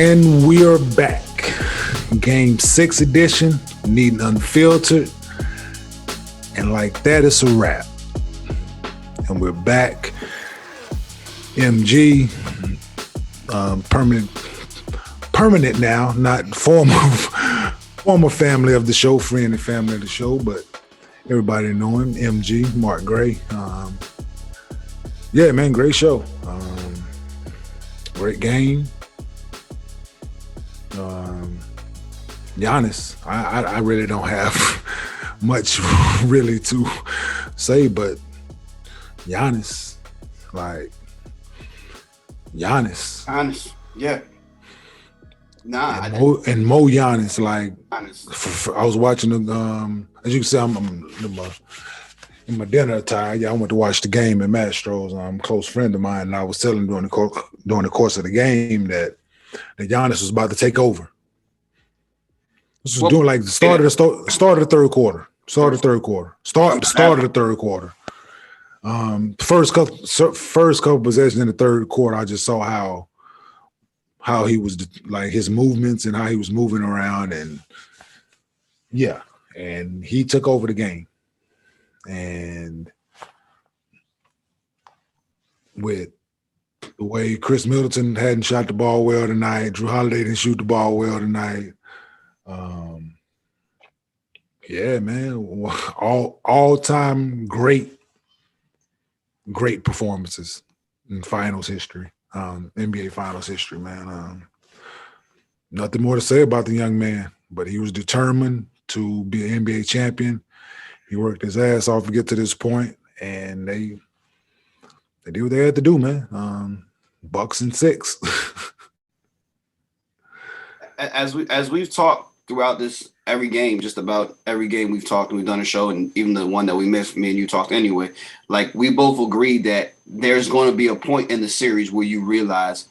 And we are back. Game 6 edition, Neat and Unfiltered. And like that, it's a wrap. And we're back. MG, permanent now, not former family of the show, friend and family of the show, but everybody know him, MG, Mark Gray. Yeah, man, great show. Great game. Giannis, I really don't have much really to say, but Giannis, yeah. Nah. And Mo Giannis, Giannis. I was watching the, as you can see, I'm in my dinner attire. Yeah, I went to watch the game at Mastro's. A close friend of mine, and I was telling him during the course of the game that Giannis was about to take over. This was doing like the start of the third quarter. Start of the third quarter. First couple possessions in the third quarter, I just saw how he was, like, his movements and how he was moving around, and yeah, and he took over the game. And with the way Khris Middleton hadn't shot the ball well tonight, Drew Holiday didn't shoot the ball well tonight. Yeah, man, all-time great performances in finals history, NBA finals history, man. Nothing more to say about the young man, but he was determined to be an NBA champion. He worked his ass off to get to this point, and they did what they had to do, man. Bucks in 6. As we've talked throughout this, every game, just about every game we've talked and we've done a show, and even the one that we missed, me and you talked anyway, like, we both agreed that there's going to be a point in the series where you realize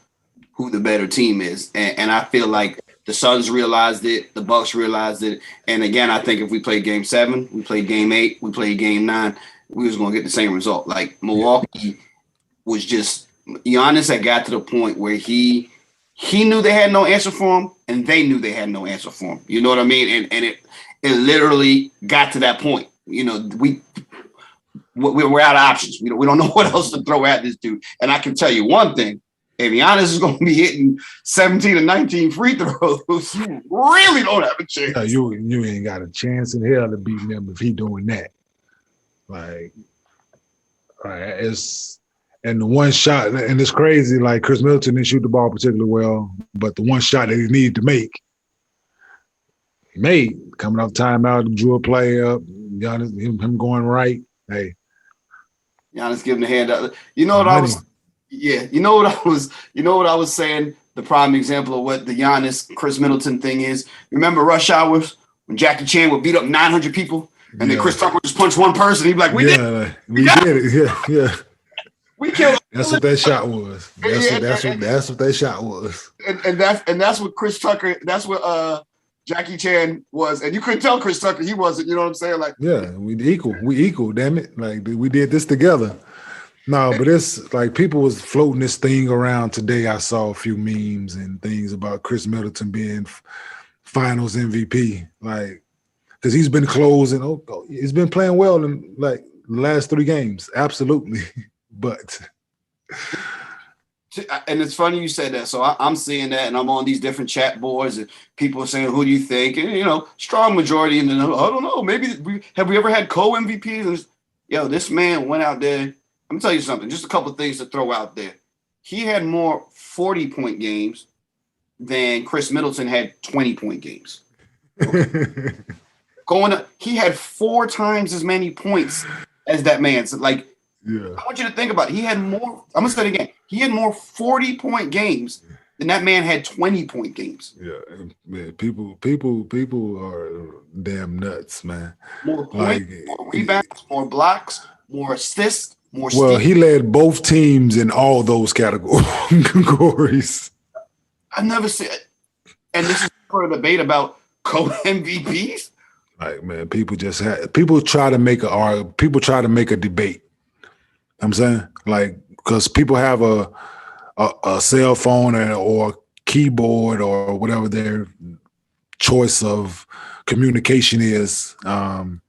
who the better team is. And I feel like the Suns realized it, the Bucks realized it. And again, I think if we played game 7, we played game 8, we played game 9, we was going to get the same result. Like, Milwaukee was just, Giannis had got to the point where he knew they had no answer for him, and they knew they had no answer for him. You know what I mean? And it literally got to that point. You know, we're out of options. We don't know what else to throw at this dude. And I can tell you one thing: if Giannis is going to be hitting 17 and 19 free throws, you really don't have a chance. No, you ain't got a chance in hell to beat him if he doing that. And the one shot, and it's crazy, like, Khris Middleton didn't shoot the ball particularly well, but the one shot that he needed to make, he made. Coming off timeout, drew a play up, Giannis, him going right. Hey. Giannis giving the hand out. You know what I was saying? The prime example of what the Giannis, Khris Middleton thing is. Remember rush hours when Jackie Chan would beat up 900 people, and then Chris Tucker would just punch one person? He'd be like, we did it. Yeah. We killed. That's what that shot was. That's what that shot was. And that's what Chris Tucker. That's what Jackie Chan was. And you couldn't tell Chris Tucker he wasn't. You know what I'm saying? Like, yeah, we equal. Damn it! Like, we did this together. No, but it's like people was floating this thing around today. I saw a few memes and things about Khris Middleton being Finals MVP, like, because he's been closing. He's been playing well in, like, the last 3 games. Absolutely. But and it's funny you said that. So I'm seeing that, and I'm on these different chat boards, and people are saying, "Who do you think?" And strong majority, and then I don't know. Maybe have we ever had co-MVPs? And this man went out there. Let me tell you something. Just a couple of things to throw out there. He had more 40-point games than Khris Middleton had 20-point games. He had 4 times as many points as that man. So, like. Yeah. I want you to think about it. He had more. I'm gonna say it again. He had more 40-point games than that man had 20-point games. Yeah, man. People are damn nuts, man. More points, more rebounds, more blocks, more assists, more. Well, he led both teams in all those categories. I've never seen it. And this is for a debate about co-MVPs. Like, man, people try to make a debate. I'm saying, like, because people have a cell phone or keyboard or whatever their choice of communication is, and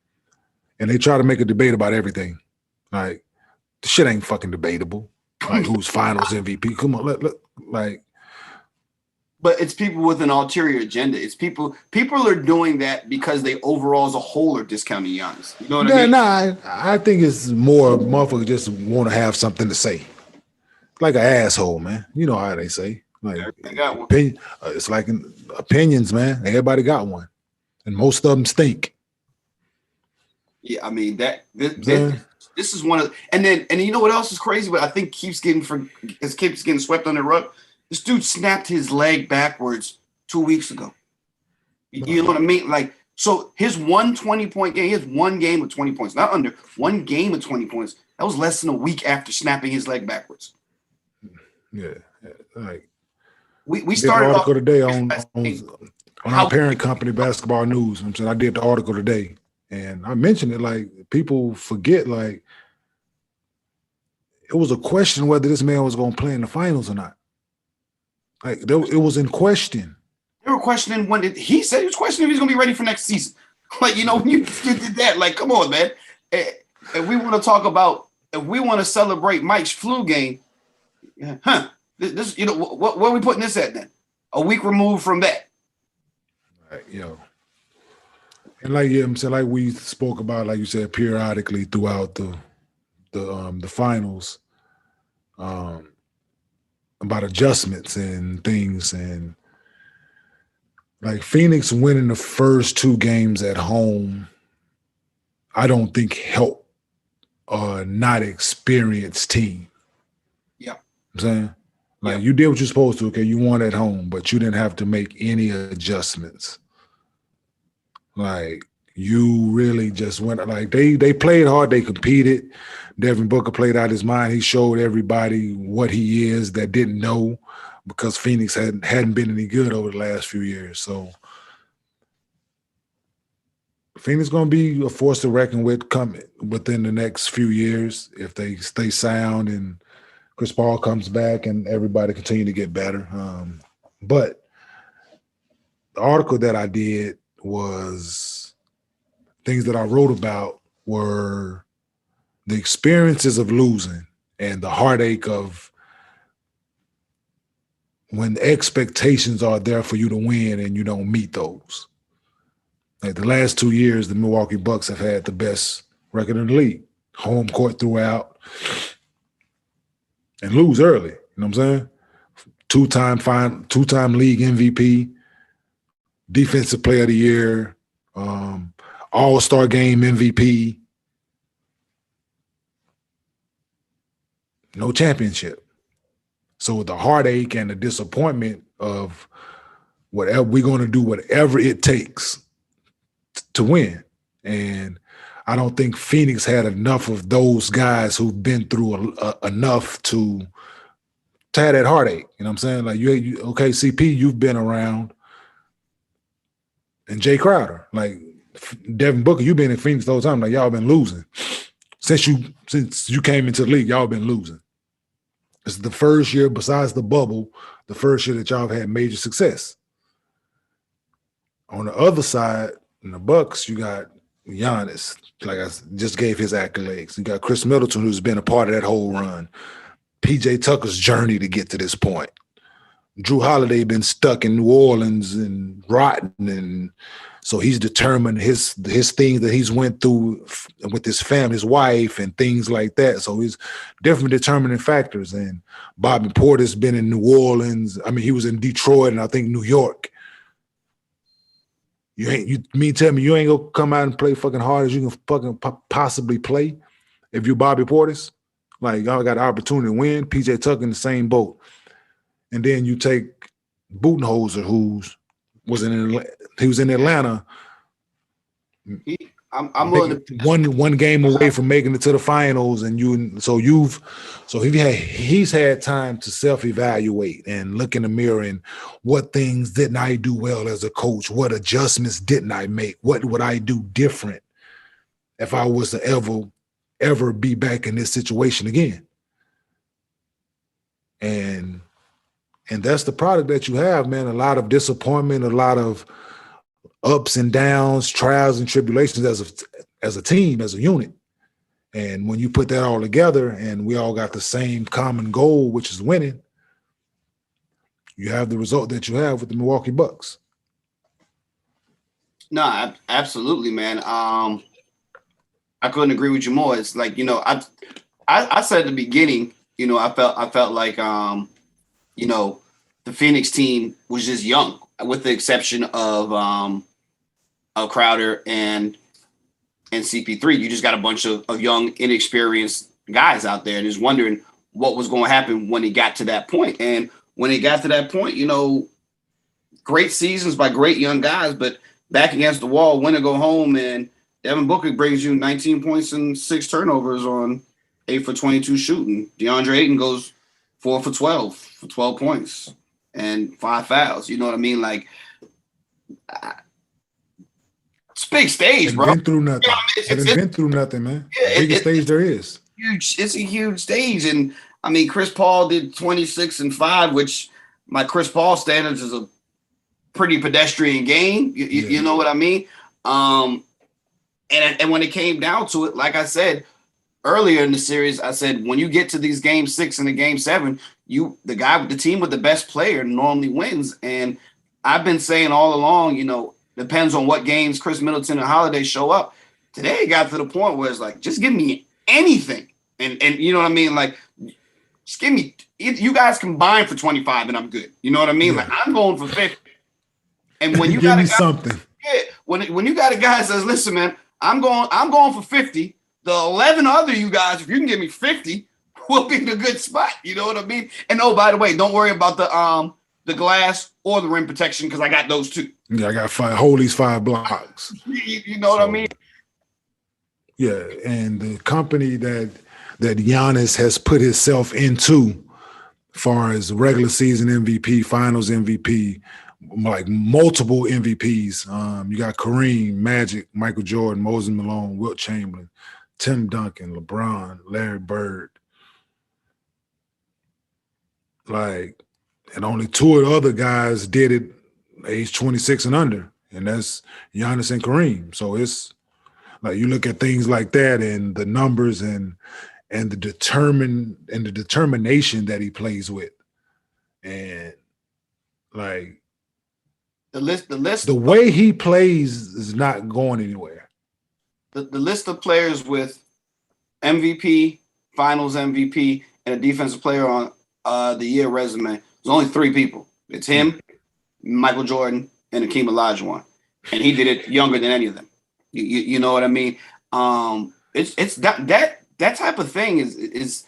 they try to make a debate about everything. Like, the shit ain't fucking debatable. Like, who's Finals MVP? Come on, like. But it's people with an ulterior agenda. It's people are doing that because they overall as a whole are discounting Giannis. You know what I mean? Nah, I think it's more motherfuckers just want to have something to say. Like an asshole, man. You know how they say. Like, it's like opinions, man. Everybody got one. And most of them stink. Yeah, I mean this is one of, and you know what else is crazy? But I think keeps getting swept under the rug. This dude snapped his leg backwards 2 weeks ago. You know what I mean? Like, so his 120-point game, he has one game with 20 points, not under, one game with 20 points. That was less than a week after snapping his leg backwards. Yeah. Like, we started the article today on our parent company, Basketball News. I'm saying I did the article today, and I mentioned it. Like, people forget, like, it was a question whether this man was going to play in the finals or not. Like, it was in question. They were questioning he said he was questioning if he's going to be ready for next season. Like, you know, when you did that, like, come on, man. And we want to talk about, if we want to celebrate Mike's flu game, this, you know, what are we putting this at then? A week removed from that. Right, yo. And like, I'm saying, like we spoke about, like you said, periodically throughout the finals, about adjustments and things, and like Phoenix winning the first two games at home, I don't think helped a not experienced team. Yeah. I'm saying? Like, you did what you're supposed to, okay? You won at home, but you didn't have to make any adjustments. Like, you really just went, like, they played hard, they competed. Devin Booker played out his mind. He showed everybody what he is that didn't know, because Phoenix hadn't been any good over the last few years. So Phoenix going to be a force to reckon with coming within the next few years if they stay sound and Chris Paul comes back and everybody continue to get better. But the article that I did was things that I wrote about were the experiences of losing and the heartache of when the expectations are there for you to win and you don't meet those. Like, the last 2 years, the Milwaukee Bucks have had the best record in the league. Home court throughout. And lose early. You know what I'm saying? Two-time league MVP, defensive player of the year, all-star game MVP. No championship. So the heartache and the disappointment of whatever, we're going to do whatever it takes to win. And I don't think Phoenix had enough of those guys who've been through enough to have that heartache. You know what I'm saying? Like, you okay, CP, you've been around. And Jay Crowder, like Devin Booker, you've been in Phoenix the whole time. Like, y'all been losing. Since you came into the league, y'all been losing. It's the first year, besides the bubble, the first year that y'all have had major success. On the other side, in the Bucks, you got Giannis, like I just gave his accolades. You got Khris Middleton, who's been a part of that whole run. PJ Tucker's journey to get to this point. Drew Holiday been stuck in New Orleans and rotten, and so he's determined his things that he's went through with his family, his wife, and things like that. So he's different determining factors. And Bobby Porter's been in New Orleans. I mean, he was in Detroit and I think New York. Tell me you ain't gonna come out and play fucking hard as you can fucking possibly play if you're Bobby Portis. Like, y'all got the opportunity to win. PJ Tucker in the same boat. And then you take Budenholzer, who was in Atlanta. I'm willing to one game away from making it to the finals, and he's had time to self-evaluate and look in the mirror and what things didn't I do well as a coach? What adjustments didn't I make? What would I do different if I was to ever be back in this situation again? And And that's the product that you have, man. A lot of disappointment, a lot of ups and downs, trials and tribulations as a team, as a unit. And when you put that all together and we all got the same common goal, which is winning, you have the result that you have with the Milwaukee Bucks. No, absolutely, man. I couldn't agree with you more. It's like, I said at the beginning, I felt like, the Phoenix team was just young, with the exception of Crowder and CP3. You just got a bunch of young, inexperienced guys out there, and just wondering what was going to happen when it got to that point. And when it got to that point, great seasons by great young guys, but back against the wall, win or go home, and Devin Booker brings you 19 points and 6 turnovers on 8 for 22 shooting. DeAndre Ayton goes 4 for 12 for 12 points and 5 fouls. You know what I mean? Like, it's a big stage, bro. Been through nothing. Been through nothing, man. Yeah, biggest stage there is. Huge. It's a huge stage, and I mean, Chris Paul did 26 and 5, which my Chris Paul standards is a pretty pedestrian game. You know what I mean? And when it came down to it, like I said earlier in the series, I said when you get to these game 6 and the game 7, the team with the best player normally wins. And I've been saying all along, depends on what games Khris Middleton and Holiday show up. Today it got to the point where it's like, just give me anything. And you know what I mean? Like, just give me, you guys combine for 25 and I'm good. You know what I mean? Yeah. Like, I'm going for 50. And when you got a guy, something. Yeah, when you got a guy that says, listen, man, I'm going for 50. The 11 other you guys, if you can give me 50, we'll be in a good spot. You know what I mean? And by the way, don't worry about the glass or the rim protection, because I got those too. Yeah, I got hold these 5 blocks. You know what I mean? Yeah, and the company that Giannis has put himself into, as far as regular season MVP, finals MVP, like multiple MVPs. You got Kareem, Magic, Michael Jordan, Moses Malone, Wilt Chamberlain, Tim Duncan, LeBron, Larry Bird. Like, and only 2 of the other guys did it age 26 and under, and that's Giannis and Kareem. So it's like, you look at things like that and the numbers and the determination that he plays with, and like the way he plays is not going anywhere. The list of players with MVP, Finals MVP, and a defensive player on the year resume, there's only 3 people. It's him, Michael Jordan, and Hakeem Olajuwon, and he did it younger than any of them. You know what I mean? It's that type of thing is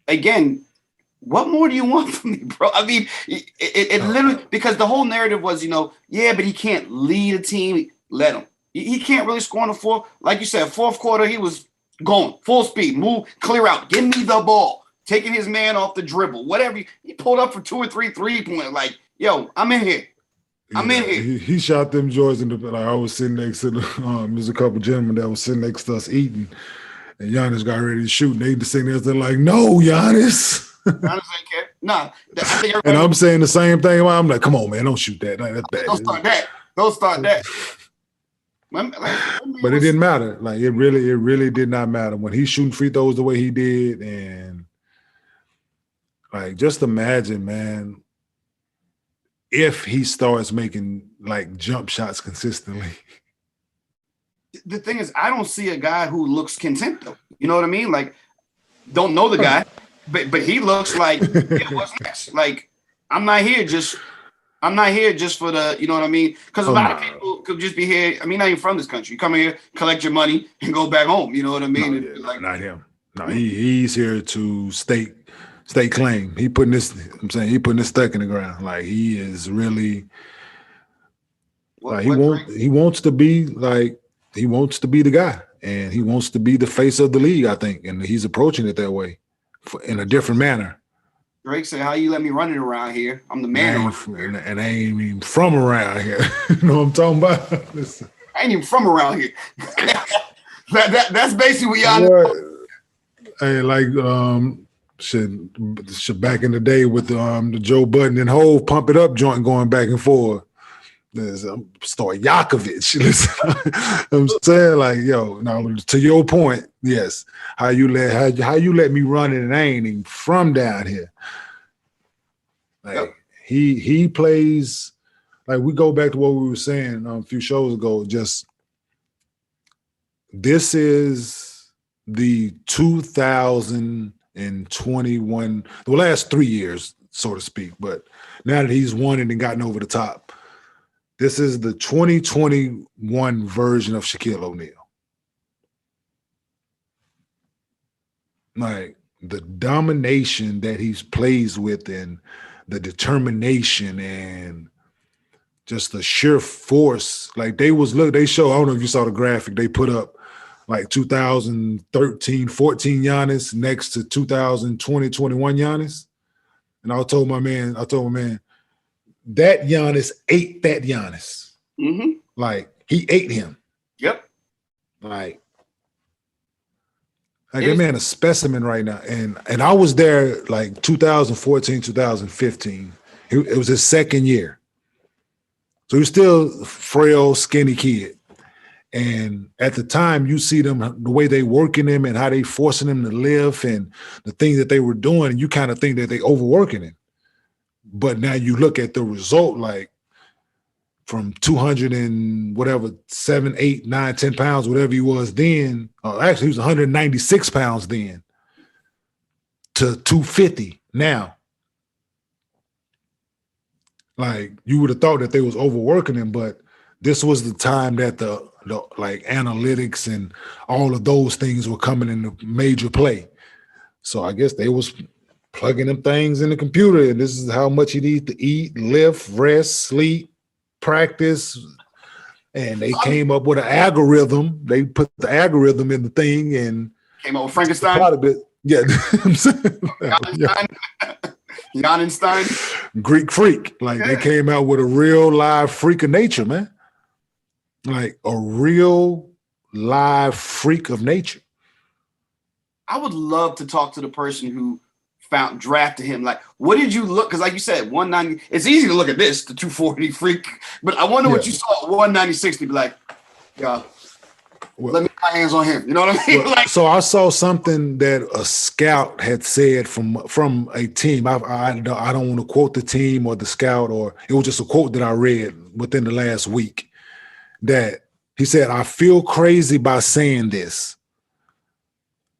again, what more do you want from me, bro? I mean, it literally, because the whole narrative was, but he can't lead a team. Let him. He can't really score in the fourth. Like you said, fourth quarter, he was going full speed, move, clear out, give me the ball, taking his man off the dribble, whatever. He pulled up for 2 or 3 3-pointers. Like, yo, I'm in here. I'm in here. He shot them joints in the. Like, I was sitting next to there's a couple gentlemen that was sitting next to us eating, and Giannis got ready to shoot, and they just sitting there, they're like, "No, Giannis." Giannis ain't care. Nah. And I'm saying the same thing. I'm like, "Come on, man, don't shoot that. Like, that's bad. Don't start that." But it didn't matter. Like, it really did not matter when he's shooting free throws the way he did, and like, just imagine, man, if he starts making like jump shots consistently. The thing is, I don't see a guy who looks content though. You know what I mean? Like, don't know the guy, but he looks like, what's next? Like, I'm not here just for the, you know what I mean? Because a lot of people could just be here. I mean, not even from this country. You come here, collect your money, and go back home. You know what I mean? Not him. No, he's here to stake claim. He putting this stake in the ground. Like, he is really he wants to be the guy, and he wants to be the face of the league, I think, and he's approaching it that way in a different manner. Drake said, "How you let me run it around here? I'm the man." And I ain't even from around here. You know what I'm talking about? Listen. I ain't even from around here. That's basically what y'all know. Hey, like Shit back in the day with the Joe Budden and Hove pump it up joint going back and forth. There's Stojakovic. I'm saying, like, yo, now to your point, yes. How you let me run it and I ain't even from down here. Like he plays, like, we go back to what we were saying a few shows ago. Just this is the 2021, the last 3 years, so to speak. But now that he's won it and gotten over the top, this is the 2021 version of Shaquille O'Neal. Like, the domination that he plays with and the determination and just the sheer force. Like, they show, I don't know if you saw the graphic, they put up like 2013, 14 Giannis next to 2020, 21 Giannis. And I told my man, that Giannis ate that Giannis. Mm-hmm. Like, he ate him. Yep. Like that man a specimen right now. And I was there like 2014, 2015. It was his second year. So he was still a frail, skinny kid. And at the time, you see them, the way they working him and how they forcing him to live and the things that they were doing, and you kind of think that they overworking him. But now you look at the result, like from 200 and whatever, 7, 8, 9, 10 pounds, whatever he was then. Actually, he was 196 pounds then to 250 now. Like, you would have thought that they was overworking him, but this was the time that the like analytics and all of those things were coming into major play. So I guess they was plugging them things in the computer, and this is how much you need to eat, lift, rest, sleep, practice. And they came up with an algorithm. They put the algorithm in the thing and came up with Frankenstein. Part of it, yeah. Giannis, Greek freak. Like, they came out with a real live freak of nature, man. Like, a real live freak of nature. I would love to talk to the person who drafted him. Like, what did you look? Because like you said, 190. It's easy to look at this, the 240 freak, but I wonder what you saw at 196 to be like, yeah. Well, let me put my hands on him. You know what I mean? Well, so I saw something that a scout had said from a team. I don't want to quote the team or the scout, or it was just a quote that I read within the last week. That he said, I feel crazy by saying this,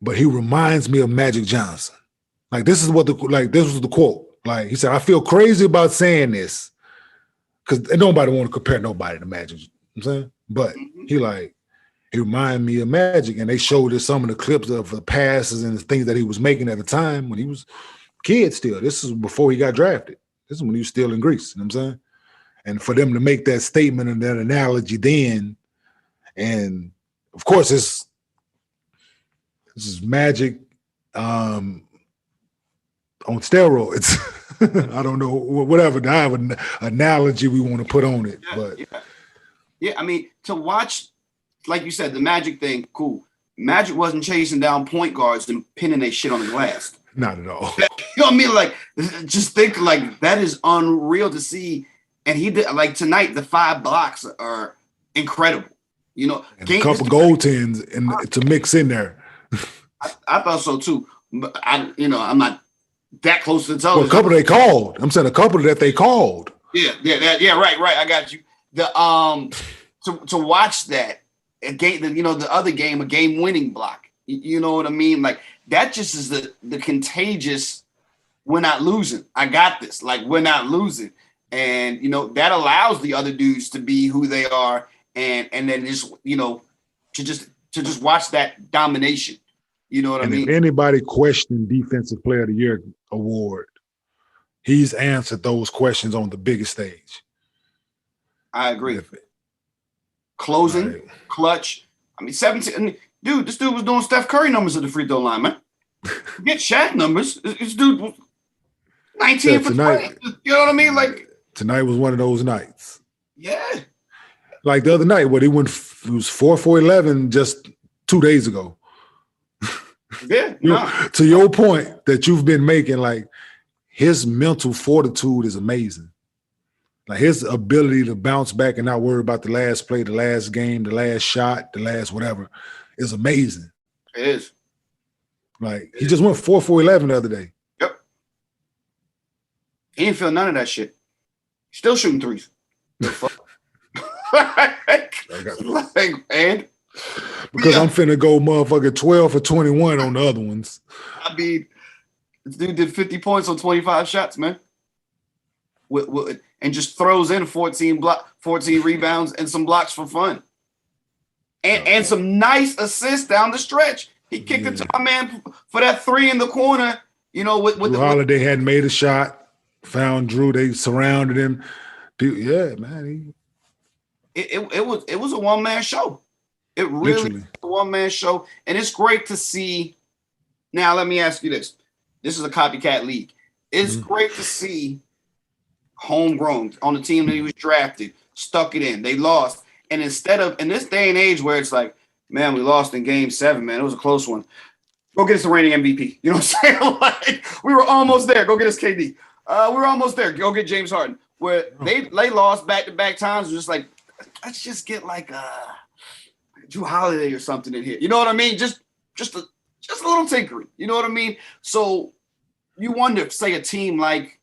but he reminds me of Magic Johnson. Like, this was the quote. Like, he said, I feel crazy about saying this because nobody want to compare nobody to Magic. You know what I'm saying? But he reminded me of Magic, and they showed us some of the clips of the passes and the things that he was making at the time when he was a kid still. This is before he got drafted. This is when he was still in Greece. You know what I'm saying? And for them to make that statement and that analogy then, and of course this is Magic on steroids. I don't know, whatever I have an analogy we want to put on it. Yeah, I mean, to watch, like you said, the Magic thing, cool. Magic wasn't chasing down point guards and pinning their shit on the glass. Not at all. You know what I mean? Like, just think, like, that is unreal to see. And he did, like, tonight, the 5 blocks are incredible. You know, and a couple goaltends to mix in there. I thought so too. But I'm not that close to the television. Well, a couple they called. I'm saying a couple that they called. Yeah, right. I got you. To watch that game, the other game, a game-winning block. You know what I mean? Like, that just is the contagious. We're not losing. I got this. Like, we're not losing. And, that allows the other dudes to be who they are and then just, to just watch that domination. You know what I mean? If anybody questioned Defensive Player of the Year award, he's answered those questions on the biggest stage. I agree. Closing, clutch. I mean, 17. Dude, this dude was doing Steph Curry numbers at the free throw line, man. Get Shaq numbers. This dude was 19 for 20. You know what I mean? Like, tonight was one of those nights. Yeah. Like the other night, it was 4 for 11 just 2 days ago. Yeah, no. To your point that you've been making, like his mental fortitude is amazing. Like his ability to bounce back and not worry about the last play, the last game, the last shot, the last whatever is amazing. It is. Like he just went 4 for 11 the other day. Yep. He didn't feel none of that shit. Still shooting threes. and because I'm finna go motherfucker 12 for 21 on the other ones. I mean, this dude did 50 points on 25 shots, man. And just throws in 14 rebounds and some blocks for fun. And some nice assists down the stretch. He kicked it to my man for that three in the corner. You know, with Drew Holiday hadn't made a shot. Found Drew. They surrounded him. Yeah, man. It was a one-man show. It really was a one-man show. And it's great to see. Now, let me ask you this. This is a copycat league. It's great to see homegrown on the team that he was drafted, stuck it in. They lost. And instead of, in this day and age where it's like, man, we lost in game 7, man. It was a close one. Go get us a reigning MVP. You know what I'm saying? Like, we were almost there. Go get us KD. We were almost there. Go get James Harden. Where they lost back-to-back times. It was just like, let's just get like Drew Holiday or something in here. You know what I mean? Just a little tinkering. You know what I mean? So you wonder if, say, a team like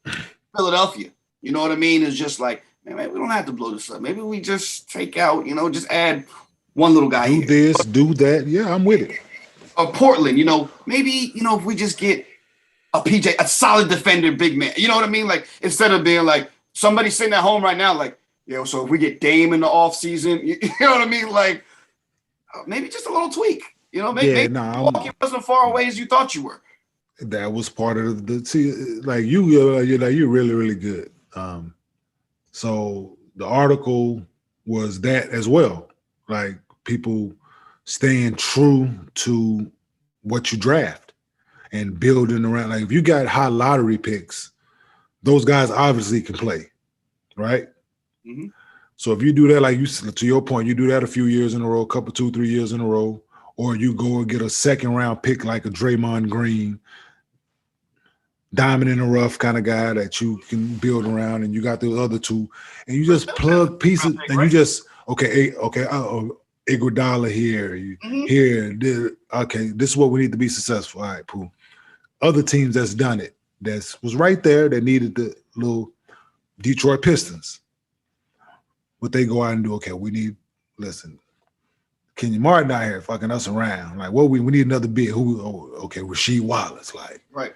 Philadelphia, you know what I mean, is just like, man, we don't have to blow this up. Maybe we just take out, just add one little guy do this, do that. Yeah, I'm with it. Or Portland, maybe, if we just get a solid defender, big man. You know what I mean? Like, instead of being like, somebody sitting at home right now, like, so if we get Dame in the offseason, you know what I mean? Like, maybe just a little tweak. Maybe Milwaukee wasn't as far away as you thought you were. That was part of you're really, really good. So the article was that as well. Like people staying true to what you draft and building around. Like if you got high lottery picks, those guys obviously can play, right? Mm-hmm. So if you do that, like to your point, you do that a few years in a row, 2, 3 years in a row, or you go and get a second round pick like a Draymond Green, diamond in the rough kind of guy that you can build around, and you got the other two, and you just plug pieces, and you just Iguodala here, here, this is what we need to be successful. All right, cool. Other teams that's done it, was right there, that needed the little Detroit Pistons. What they go out and do, listen, Kenyon Martin out here fucking us around. Like, we need another big. Rasheed Wallace. Like, right.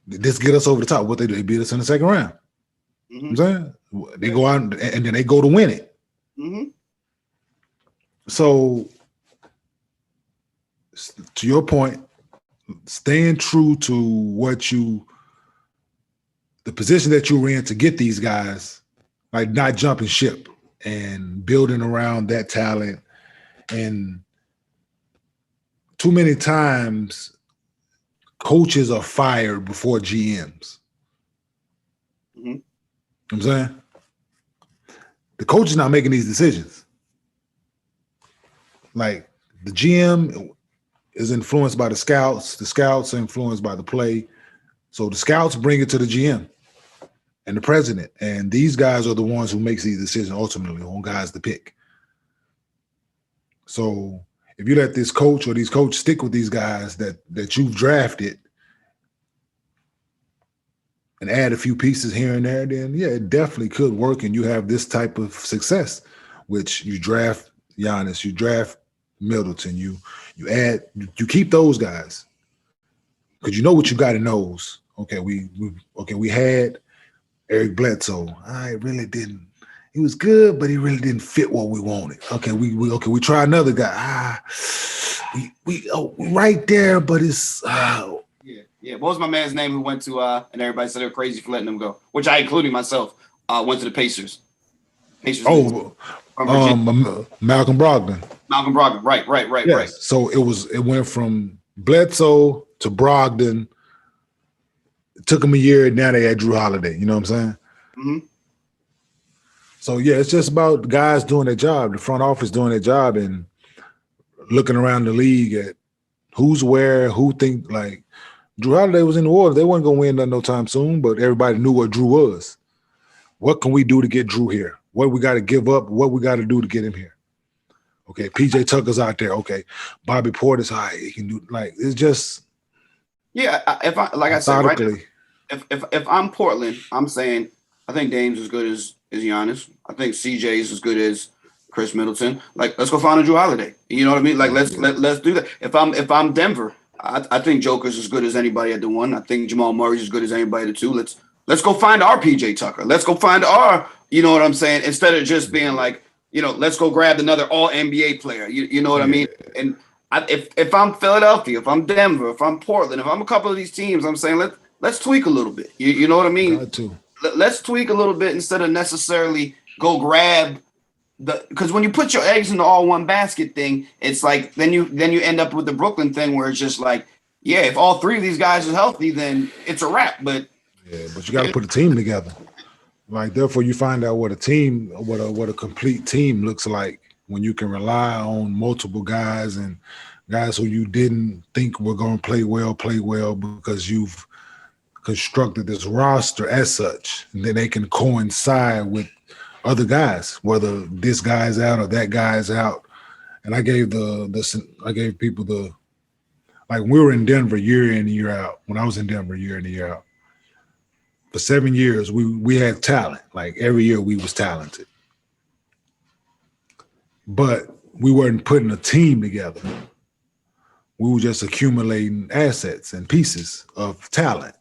This get us over the top. What they do, they beat us in the second round. Mm-hmm. I'm saying? They go out and then they go to win it. Mm-hmm. So, to your point, staying true to the position that you were in to get these guys, like not jumping ship and building around that talent. And too many times, coaches are fired before GMs. Mm-hmm. You know what I'm saying? The coach is not making these decisions. Like the GM is influenced by the scouts are influenced by the play. So the scouts bring it to the GM and the president. And these guys are the ones who makes these decisions ultimately on guys to pick. So if you let this coach or these coaches stick with these guys that you've drafted and add a few pieces here and there, then yeah, it definitely could work, and you have this type of success, which you draft Giannis, you draft Middleton, you keep those guys because you know what you got in those. Okay, we had Eric Bledsoe. I really didn't. He was good, but he really didn't fit what we wanted. Okay, we try another guy. We right there, but it's Yeah. What was my man's name who went to and everybody said they were crazy for letting him go, which I, including myself, went to the Pacers. Malcolm Brogdon. Malcolm Brogdon, right. Yes. So it went from Bledsoe to Brogdon. It took him a year. Now they had Drew Holiday. You know what I'm saying? Mm-hmm. So yeah, it's just about guys doing their job, the front office doing their job, and looking around the league at Who's where? Who think like Drew Holiday was in the water? They wasn't gonna win nothing no time soon, but everybody knew what Drew was. What can we do to get Drew here? What we got to give up? What we got to do to get him here? Okay, PJ Tucker's out there. Okay, Bobby Porter's high. He can do like it's just If I like I said, right. If I'm Portland, I'm saying I think Dame's as good as Giannis. I think CJ's as good as Khris Middleton. Like, let's go find a Drew Holiday. You know what I mean? Like, let's do that. If I'm Denver, I think Joker's as good as anybody at the one. I think Jamal Murray's as good as anybody at the two. Let's go find our PJ Tucker. Let's go find our. You know what I'm saying? Instead of just being like, let's go grab another All NBA player. You know what I mean? And if I'm Philadelphia, if I'm Denver, if I'm Portland, if I'm a couple of these teams, I'm saying let's tweak a little bit. You know what I mean? Got to. Let's tweak a little bit instead of necessarily go grab because when you put your eggs in the all one basket thing, it's like then you end up with the Brooklyn thing where it's just like, yeah, if all three of these guys are healthy, then it's a wrap. But you got to put a team together. Like, therefore, you find out what a complete team looks like when you can rely on multiple guys and guys who you didn't think were going to play well because you've constructed this roster as such, and then they can coincide with other guys, whether this guy's out or that guy's out. And I gave people like we were in Denver year in and year out. When I was in Denver year in and year out, for 7 years we had talent. Like every year we was talented, but we weren't putting a team together. We were just accumulating assets and pieces of talent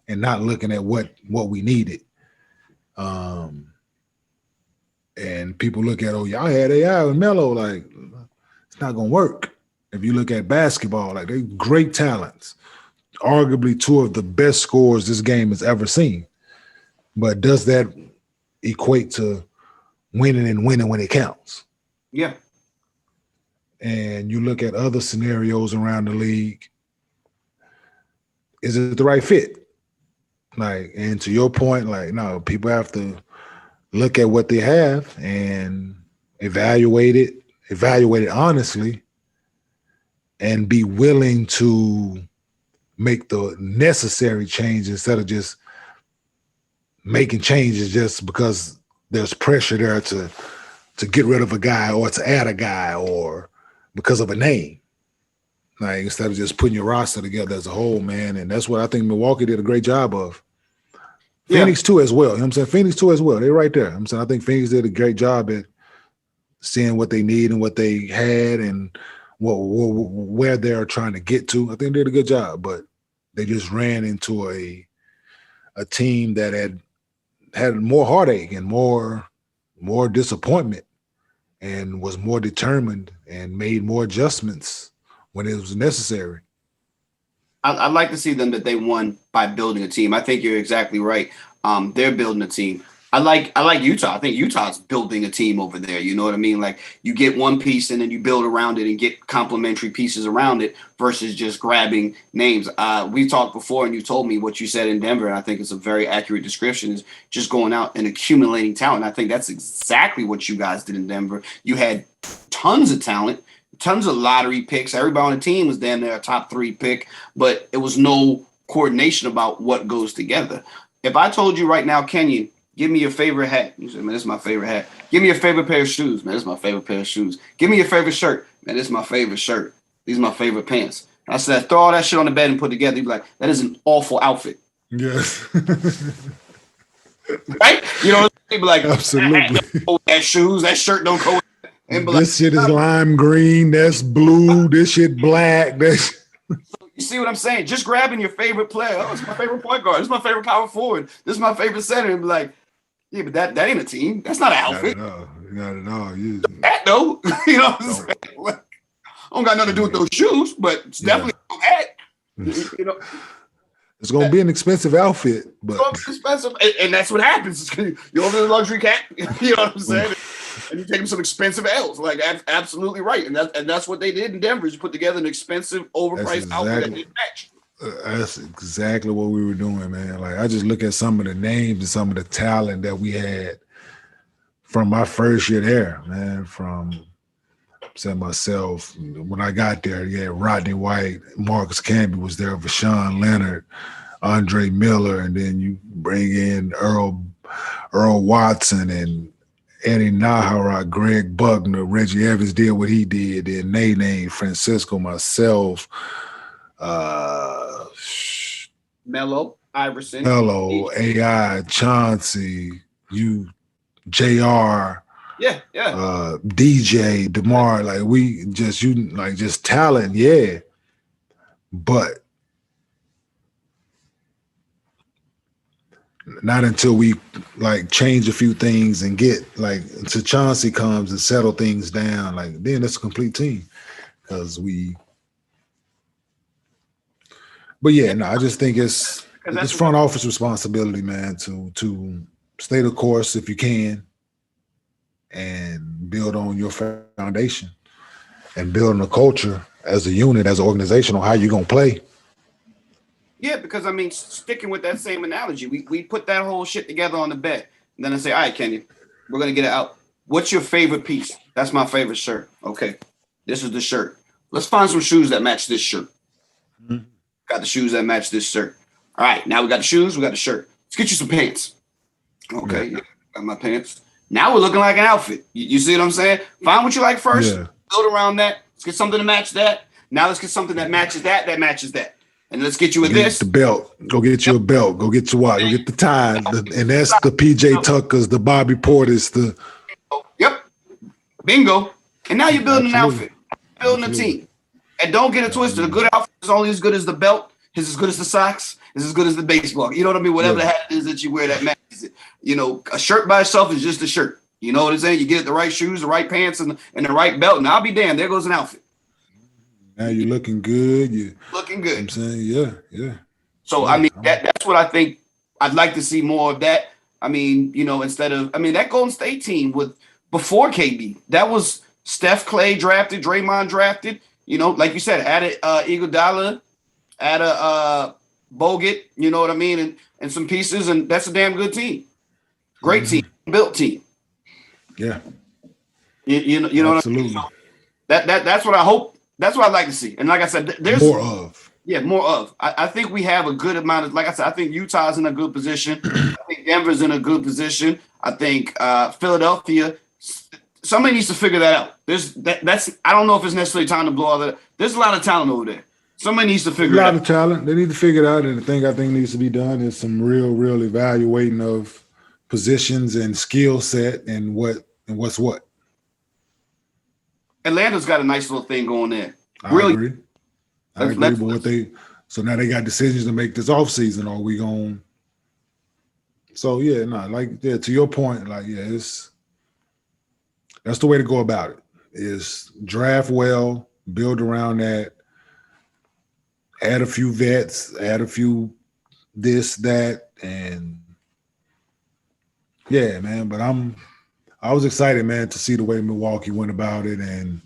and not looking at what we needed. And people look at, y'all had AI and Melo, like it's not gonna work. If you look at basketball, like they great talents, arguably two of the best scorers this game has ever seen. But does that equate to winning when it counts? Yeah. And you look at other scenarios around the league, is it the right fit? Like, and to your point, like, no, people have to look at what they have and evaluate it honestly, and be willing to make the necessary change instead of just making changes just because there's pressure there to get rid of a guy or to add a guy or because of a name. Like, instead of just putting your roster together as a whole, man. And that's what I think Milwaukee did a great job of. Yeah. Phoenix too as well. You know what I'm saying? Phoenix too as well. They're right there. I'm saying I think Phoenix did a great job at seeing what they need and what they had and where they're trying to get to. I think they did a good job, but they just ran into a team that had more heartache and more disappointment and was more determined and made more adjustments when it was necessary. I'd like to see them that they won by building a team. I think you're exactly right. They're building a team. I like Utah. I think Utah's building a team over there. You know what I mean? Like, you get one piece and then you build around it and get complementary pieces around it versus just grabbing names. We talked before and you told me what you said in Denver, and I think it's a very accurate description, is just going out and accumulating talent. I think that's exactly what you guys did in Denver. You had tons of talent, tons of lottery picks. Everybody on the team was damn near a top 3 pick, but it was no coordination about what goes together. If I told you right now, Kenyon, give me your favorite hat. You said, man, this is my favorite hat. Give me your favorite pair of shoes. Man, this is my favorite pair of shoes. Give me your favorite shirt. Man, this is my favorite shirt. These are my favorite pants. I said, throw all that shit on the bed and put it together. You'd be like, that is an awful outfit. Yes. Right? You know, people like, absolutely. That shoes, that shirt don't go. And this shit is lime green. That's blue. This shit black. You see what I'm saying? Just grabbing your favorite player. Oh, it's my favorite point guard. This is my favorite power forward. This is my favorite center. And be like, yeah, but that ain't a team. That's not an outfit. Not at all. That though. You know what I'm saying? Like, I don't got nothing to do with those shoes, but it's definitely a hat. You know, it's gonna be an expensive outfit, but it's expensive, and that's what happens. You're over the luxury cat. You know what I'm saying? And you take them some expensive L's. Like, absolutely right. And that's what they did in Denver. Is put together an expensive, overpriced outfit that didn't match. That's exactly what we were doing, man. Like, I just look at some of the names and some of the talent that we had from my first year there, man. From said myself, when I got there, yeah, Rodney White, Marcus Camby was there, Vashawn Leonard, Andre Miller, and then you bring in Earl Watson and Eddie Nahara, Greg Buckner, Reggie Evans did what he did, then Nene, Francisco, myself, Melo, Iverson, AI, Chauncey, you, JR, DJ, DeMar, like we just just talent, yeah. But not until we like change a few things and get like until Chauncey comes and settle things down, like then it's a complete team. Because I just think it's front office responsibility, man, to stay the course if you can and build on your foundation and building a culture as a unit, as an organization on how you're going to play. Yeah, because, I mean, sticking with that same analogy, we put that whole shit together on the bed. And then I say, all right, Kenyon, we're going to get it out. What's your favorite piece? That's my favorite shirt. Okay, this is the shirt. Let's find some shoes that match this shirt. Mm-hmm. Got the shoes that match this shirt. All right, now we got the shoes, we got the shirt. Let's get you some pants. Okay, yeah, got my pants. Now we're looking like an outfit. You see what I'm saying? Find what you like first. Yeah. Build around that. Let's get something to match that. Now let's get something that matches that matches that. And let's get you this. The belt. Go get you a belt. Go get your watch. Go get the tie. And that's the PJ Tuckers, the Bobby Portis, the. Yep. Bingo. And now you're building an outfit. Building a team. And don't get it twisted. A good outfit is only as good as the belt. It's as good as the socks. It's as good as the baseball. You know what I mean? Whatever the hat is that you wear that matches it. You know, a shirt by itself is just a shirt. You know what I'm saying? You get the right shoes, the right pants, and the right belt. And I'll be damned. There goes an outfit. Now you're looking good. You're looking good. I'm saying, yeah. So, I mean, that's what I think. I'd like to see more of that. I mean, you know, that Golden State team before KD, that was Steph, Clay drafted, Draymond drafted. You know, like you said, added Iguodala, added Bogut, you know what I mean, and some pieces, and that's a damn good team. Great team, built team. Yeah. You know absolutely. What I mean? So that's what I hope. That's what I'd like to see. And like I said, there's more of. Yeah, more of. I think we have a good amount of, like I said, I think Utah's in a good position. I think Denver's in a good position. I think Philadelphia, somebody needs to figure that out. I don't know if it's necessarily time to blow all that. There's a lot of talent over there. Somebody needs to figure it out. A lot of talent. They need to figure it out. And the thing I think needs to be done is some real evaluating of positions and skill set and what's what. Atlanta's got a nice little thing going there. I agree. But so now they got decisions to make this offseason. Are we going? So to your point, that's the way to go about it. Is draft well, build around that, add a few vets, add a few this, that, and yeah, man. But I was excited, man, to see the way Milwaukee went about it and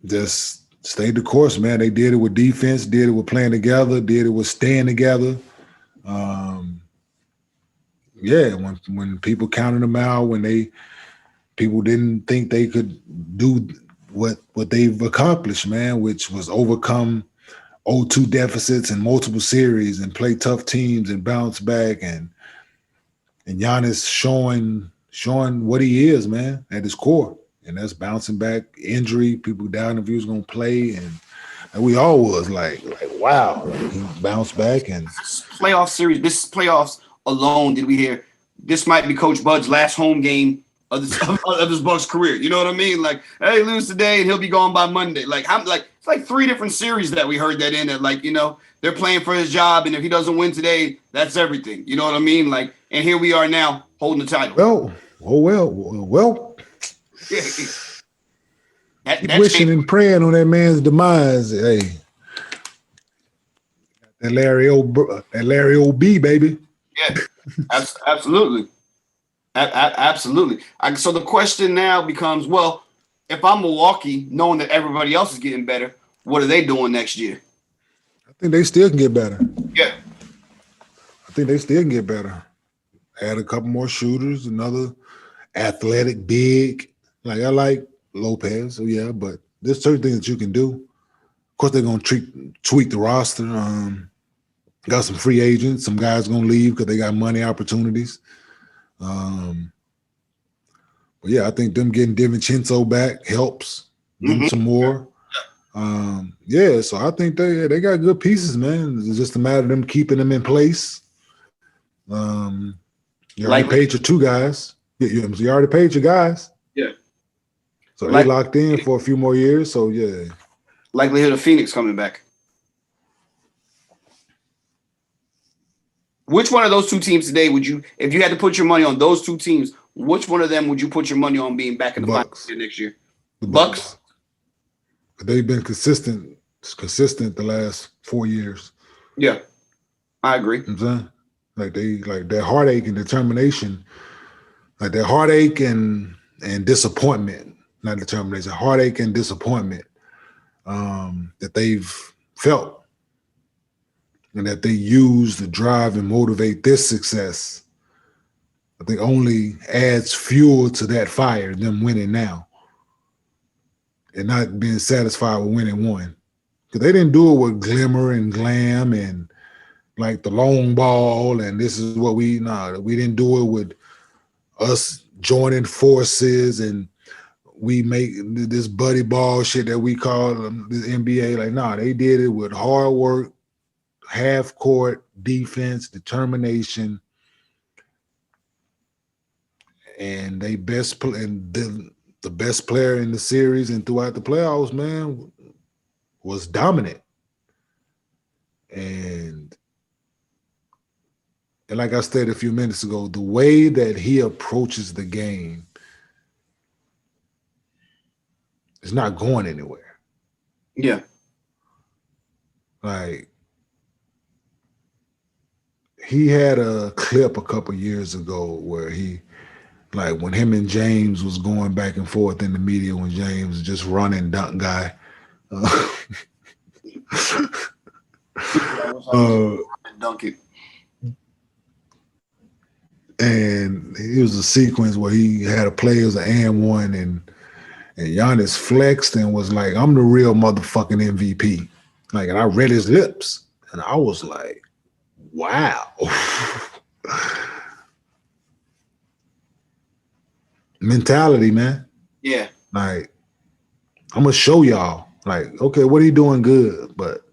just stayed the course, man. They did it with defense, did it with playing together, did it with staying together. When people counted them out, when people didn't think they could do what they've accomplished, man, which was overcome 0-2 deficits in multiple series and play tough teams and bounce back and Giannis showing what he is, man, at his core. And that's bouncing back, injury, people doubting if he was going to play. And we all was like wow, he bounced back. And this playoffs alone, did we hear, this might be Coach Bud's last home game of his Bucks career. You know what I mean? Like, hey, lose today and he'll be gone by Monday. It's like 3 different series that we heard that in that, they're playing for his job. And if he doesn't win today, that's everything. You know what I mean? Like, and here we are now holding the title. Well. Yeah. Wishing and praying on that man's demise. Hey, that Larry O.B., baby. Yeah, absolutely. Absolutely. So the question now becomes, well, if I'm Milwaukee, knowing that everybody else is getting better, what are they doing next year? I think they still can get better. Yeah. I think they still can get better. Add a couple more shooters, another athletic big. Like I like Lopez, so yeah, but there's certain things that you can do. Of course, they're gonna tweak the roster. Got some free agents. Some guys gonna leave because they got money opportunities. But yeah, I think them getting DiVincenzo back helps them some more. Yeah, so I think they got good pieces, man. It's just a matter of them keeping them in place. You already paid your two guys. You already paid your guys. Yeah. So they locked in for a few more years. So yeah. Likelihood of Phoenix coming back. Which one of those two teams today would you, if you had to put your money on those two teams, which one of them would you put your money on being back in the finals next year? The Bucks. They've been consistent the last 4 years. Yeah, I agree. You know what I'm saying? Like their heartache and determination, like their heartache and disappointment, not determination, heartache and disappointment that they've felt and that they use to drive and motivate this success, I think only adds fuel to that fire, them winning now and not being satisfied with winning one. Because they didn't do it with glimmer and glam and like the long ball and this is what we didn't do it with us joining forces and we make this buddy ball shit that we call the NBA. Like, they did it with hard work, half court defense, determination, and the best player in the series and throughout the playoffs, man, was dominant. And like I said a few minutes ago, the way that he approaches the game is not going anywhere. Yeah. Like, he had a clip a couple years ago where when him and James was going back and forth in the media when James was just running dunk guy. Dunk it. And it was a sequence where he had a play as an and one and Giannis flexed and was like, I'm the real motherfucking MVP. Like, and I read his lips and I was like, wow. Mentality, man. Yeah. Like, I'm gonna show y'all. Like, okay, what are you doing good? But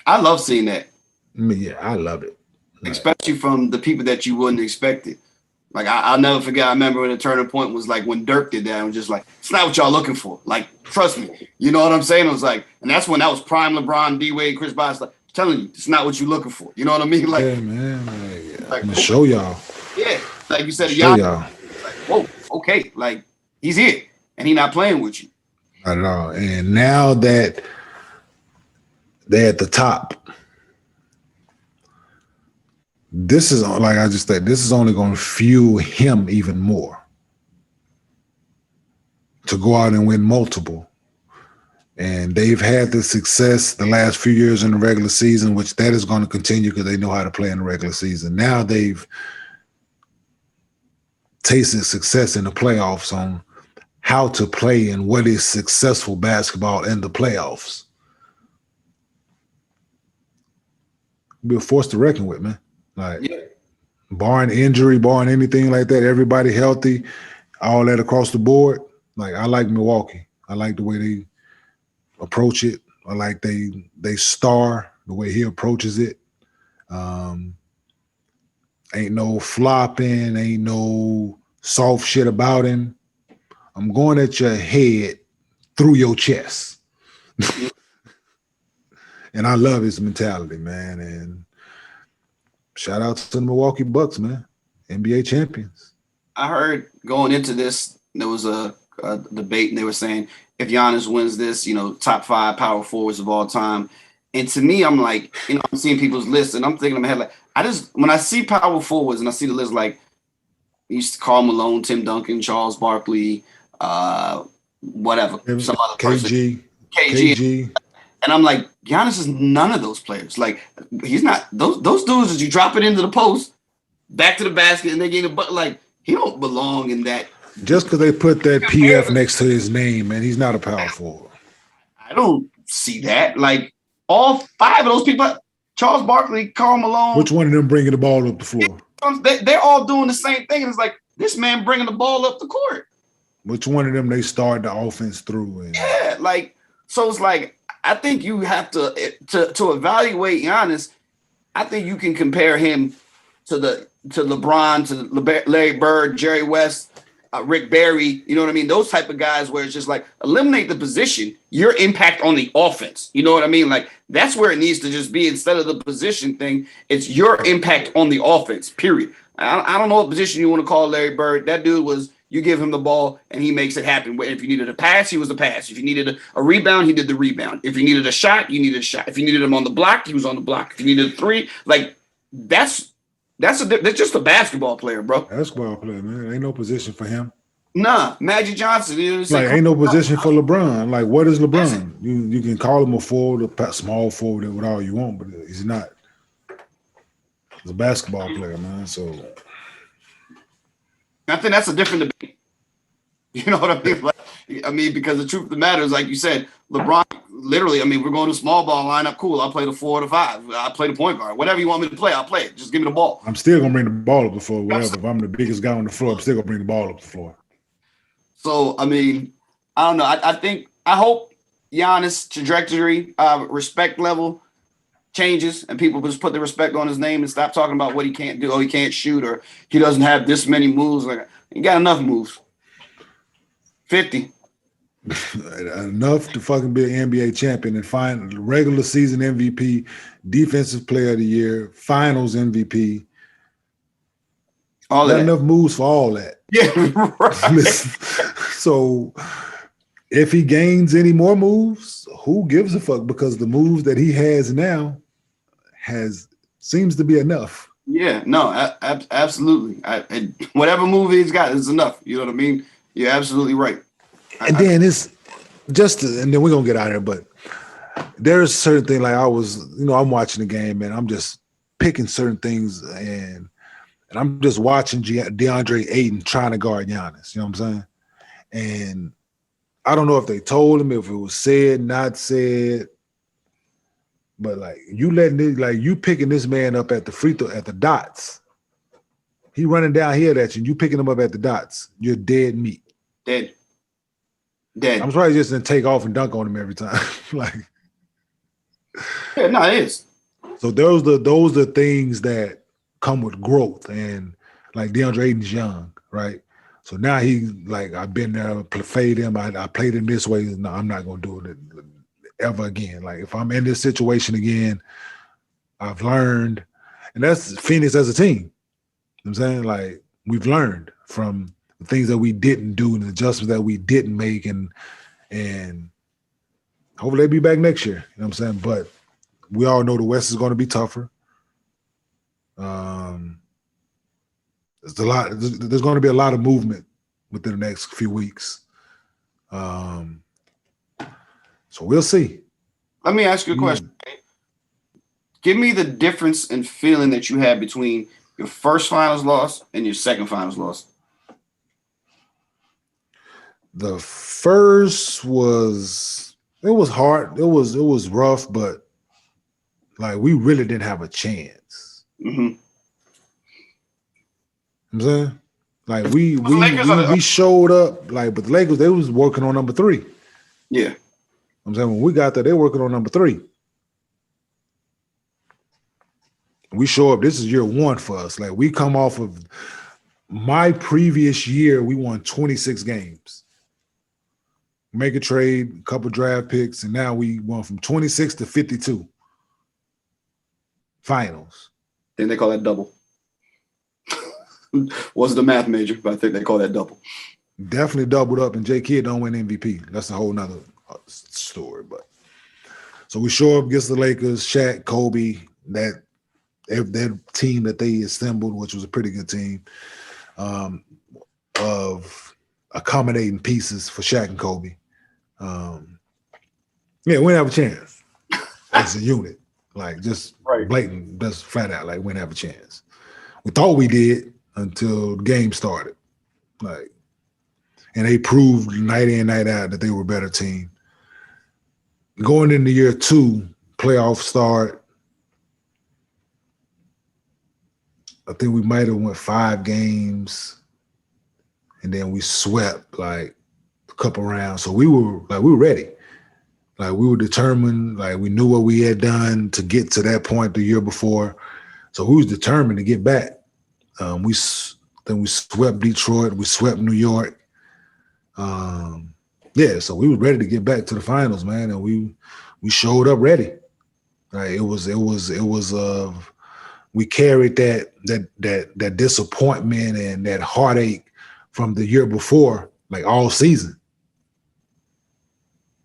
I love seeing that. Yeah, I love it. Especially from the people that you wouldn't expect it. Like, I'll never forget, I remember when the turning point was like when Dirk did that, I was just like, it's not what y'all looking for. Like, trust me. You know what I'm saying? It was like, and that's when that was prime LeBron, D-Wade, Chris Bosh, like, telling you, it's not what you're looking for. You know what I mean? Like, yeah, man. Like, I'm gonna show y'all. Yeah. Like you said, show y'all. Like, whoa, okay. Like, he's here and he's not playing with you. Not at all. And now that they're at the top, this is, like I just said, this is only going to fuel him even more to go out and win multiple. And they've had the success the last few years in the regular season, which that is going to continue because they know how to play in the regular season. Now they've tasted success in the playoffs on how to play and what is successful basketball in the playoffs. Be a force to reckon with, man. Like, barring injury, barring anything like that, everybody healthy, all that across the board. Like, I like Milwaukee. I like the way they approach it. I like they star the way he approaches it. Ain't no flopping, ain't no soft shit about him. I'm going at your head through your chest. And I love his mentality, man. And shout out to the Milwaukee Bucks, man. NBA champions. I heard going into this, there was a debate, and they were saying if Giannis wins this, top 5 power forwards of all time. And to me, I'm like, I'm seeing people's lists, and I'm thinking in my head, like, when I see power forwards and I see the list, like, you used to Karl Malone, Tim Duncan, Charles Barkley, whatever, some other person. KG. And I'm like, Giannis is none of those players. Like, he's not those dudes that you drop it into the post, back to the basket, and they get a butt. Like, he don't belong in that Just because they put that PF next to his name, man, he's not a power forward. I don't see that. Like all 5 of those people, Charles Barkley, Karl Malone. Which one of them bringing the ball up the floor? They're all doing the same thing. And it's like this man bringing the ball up the court. Which one of them they start the offense through? Yeah, like so it's like I think you have to evaluate Giannis. I think you can compare him to LeBron, to Larry Bird, Jerry West, Rick Barry. You know what I mean? Those type of guys where it's just like eliminate the position, your impact on the offense. You know what I mean? Like that's where it needs to just be instead of the position thing. It's your impact on the offense. Period. I don't know what position you want to call Larry Bird. That dude was. You give him the ball and he makes it happen. If you needed a pass, he was a pass. If you needed a rebound, he did the rebound. If you needed a shot, you needed a shot. If you needed him on the block, he was on the block. If you needed a 3, like that's just a basketball player, bro. Basketball player, man. Ain't no position for him. Nah, Magic Johnson. Like ain't no position for LeBron. Like what is LeBron? You can call him a forward, a small forward, with all you want, but he's not. He's a basketball player, man. So. I think that's a different debate. You know what I mean? Like, because the truth of the matter is, like you said, LeBron, literally, we're going to small ball lineup. Cool. I'll play the 4 or the 5. I'll play the point guard. Whatever you want me to play, I'll play it. Just give me the ball. I'm still going to bring the ball up the floor, whatever. If I'm the biggest guy on the floor, I'm still going to bring the ball up the floor. So, I don't know. I hope Giannis' trajectory, respect level changes and people just put the respect on his name and stop talking about what he can't do. Oh, he can't shoot or he doesn't have this many moves. Like he got enough moves. 50. Enough to fucking be an NBA champion and find regular season MVP, defensive player of the year, finals MVP. All got that. Enough moves for all that. Yeah, right. So if he gains any more moves, who gives a fuck? Because the moves that he has now seems to be enough. Yeah, no, absolutely. Whatever move he's got is enough. You know what I mean? You're absolutely right. And then it's just, and then we're gonna get out of here. But there's certain things like I'm watching the game, man. I'm just picking certain things, and I'm just watching DeAndre Ayton trying to guard Giannis. You know what I'm saying? And I don't know if they told him, if it was said, not said. But like you picking this man up at the free throw at the dots. He running down here at you, and you picking him up at the dots. You're dead meat. Dead. I'm surprised he just didn't take off and dunk on him every time. Yeah, no, it is. So those are things that come with growth, and like DeAndre Ayton's young, right? So now he's like, I've been there, played him. I played him this way. No, I'm not gonna do it ever again. Like if I'm in this situation again, I've learned, and that's Phoenix as a team. You know what I'm saying? Like we've learned from the things that we didn't do and the adjustments that we didn't make, and hopefully they'll be back next year. You know what I'm saying? But we all know the West is going to be tougher. There's going to be a lot of movement within the next few weeks. So we'll see. Let me ask you a question. Give me the difference in feeling that you had between your first finals loss and your second finals loss. The first was hard. It was rough, but like we really didn't have a chance. Mm-hmm. You know what I'm saying? Like we showed up, like, but the Lakers, they was working on number 3. Yeah. You know I'm saying when we got there, they were working on number 3. We show up, this is year 1 for us. Like we come off of my previous year, we won 26 games. Make a trade, a couple draft picks, and now we went from 26 to 52. Finals. Then they call that double. Wasn't a math major, but I think they call that double. Definitely doubled up, and J. Kidd don't win MVP. That's a whole nother story. But so we show up against the Lakers, Shaq, Kobe, that team that they assembled, which was a pretty good team, of accommodating pieces for Shaq and Kobe. Yeah, we didn't have a chance as a unit. Like just blatant, just flat out, like we didn't have a chance. We thought we did until the game started. Like and they proved night in, night out that they were a better team. Going into year 2, playoff start, I think we might have went 5 games, and then we swept like a couple rounds. So we were ready. Like we were determined, like we knew what we had done to get to that point the year before. So we was determined to get back. Then we swept Detroit, we swept New York. So we were ready to get back to the finals, man, and we showed up ready. Like we carried that disappointment and that heartache from the year before, like all season.